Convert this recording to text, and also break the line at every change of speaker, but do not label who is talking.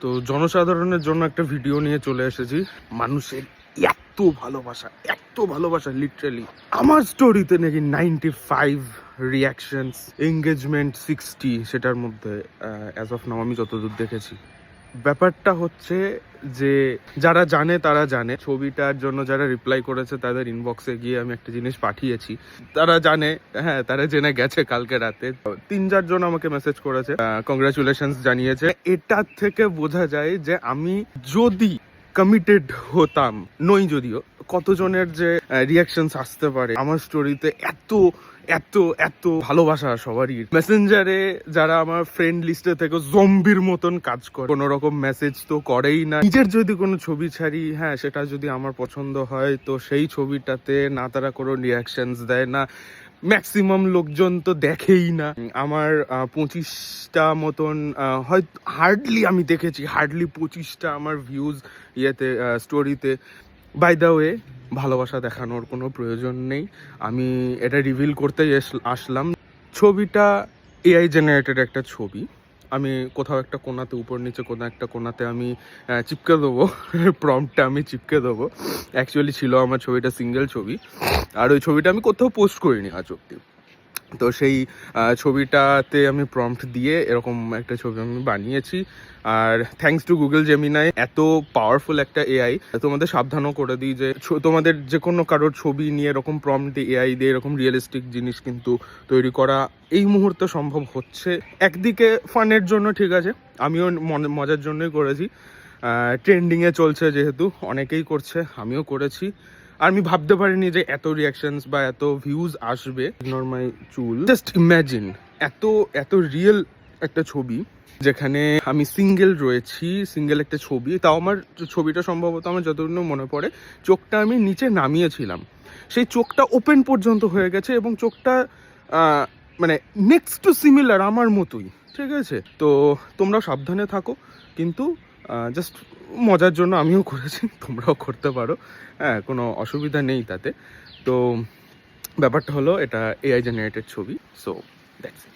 তো জনসাধারণের জন্য একটা ভিডিও নিয়ে চলে এসেছি। মানুষের এত ভালোবাসা লিটারালি আমার স্টোরিতে নাকি 95 রিয়াকশনস, এঙ্গেজমেন্ট 60, সেটার মধ্যে অ্যাজ অফ নাও আমি যতদূর দেখেছি। ব্যাপারটা হচ্ছে যে যারা জানে তারা জানে, ছবিটার জন্য যারা রিপ্লাই করেছে তাদের ইনবক্সে গিয়ে আমি একটা জিনিস পাঠিয়েছি, তারা জানে, হ্যাঁ তারা জেনে গেছে। কালকে রাতে 3-4 জন আমাকে মেসেজ করেছে, কংগ্রাচুলেশনস জানিয়েছে। এটার থেকে বোঝা যায় যে আমি যদি কমিটেড হতাম, নই যদিও, কতজনের যে রিয়াকশনস আসতে পারে আমার স্টোরিতে। এত এত এত ভালোবাসা সবারই। মেসেঞ্জারে যারা আমার ফ্রেন্ড লিস্টে থেকে জম্বির মতন কাজ করে, কোনো রকম মেসেজ তো করেই না। নিজের যদি কোনো ছবি ছাড়ি, হ্যাঁ সেটা যদি আমার পছন্দ হয়, তো সেই ছবিটাতে না তারা কোনো রিয়াকশনস দেয় না। ম্যাক্সিমাম লোকজন তো দেখেই না। আমার 25টা মতন হয়তো, হার্ডলি আমি দেখেছি, হার্ডলি 25টা আমার ভিউজ ইয়েতে, স্টোরিতে। বাই দ্য ওয়ে, ভালোবাসা দেখানোর কোনো প্রয়োজন নেই, আমি এটা রিভিল করতেই আসলাম। ছবিটা এআই জেনারেটেড একটা ছবি। আমি কোথাও একটা কোণাতে, উপর নিচে কোনো একটা কোণাতে আমি চিপকে দেবো, প্রম্পটটা আমি চিপকে দেবো। অ্যাকচুয়ালি ছিল আমার ছবিটা সিঙ্গেল ছবি, আর ওই ছবিটা আমি কোথাও পোস্ট করিনি আজ অব্দি। তো সেই ছবিটাতে আমি প্রম্পট দিয়ে এরকম একটা ছবি আমি বানিয়েছি। আর থ্যাঙ্কস টু গুগল জেমিনাই, এত পাওয়ারফুল একটা এআই। তোমাদের সাবধানও করে দিই যে তোমাদের যে কোনো কারোর ছবি নিয়ে এরকম প্রম্পট দিয়ে, এআই দিয়ে এরকম রিয়েলিস্টিক জিনিস কিন্তু তৈরি করা এই মুহূর্তে সম্ভব হচ্ছে। একদিকে ফানের জন্য ঠিক আছে, আমিও মজার জন্যই করেছি, ট্রেন্ডিংয়ে চলছে যেহেতু, অনেকেই করছে, আমিও করেছি। আর আমি ভাবতে পারিনি যে এত রিয়াকশনস বা এত ভিউজ আসবে। ইগনোর মাই চুল। জাস্ট ইম্যাজিন, এত এত রিয়েল একটা ছবি যেখানে আমি সিঙ্গেল রয়েছি, সিঙ্গেল একটা ছবি। তাও আমার ছবিটা সম্ভবত, আমার যতটুকু মনে পড়ে, চোখটা আমি নিচে নামিয়েছিলাম, সেই চোখটা ওপেন পর্যন্ত হয়ে গেছে, এবং চোখটা মানে নেক্সট টু সিমিলার আমার মতোই, ঠিক আছে? তো তোমরাও সাবধানে থাকো, কিন্তু জাস্ট মজার জন্য আমিও করেছি, তোমরাও করতে পারো, হ্যাঁ কোনো অসুবিধা নেই তাতে। তো ব্যাপারটা হলো, এটা এআই জেনারেটেড ছবি, সো দ্যাটস ইট।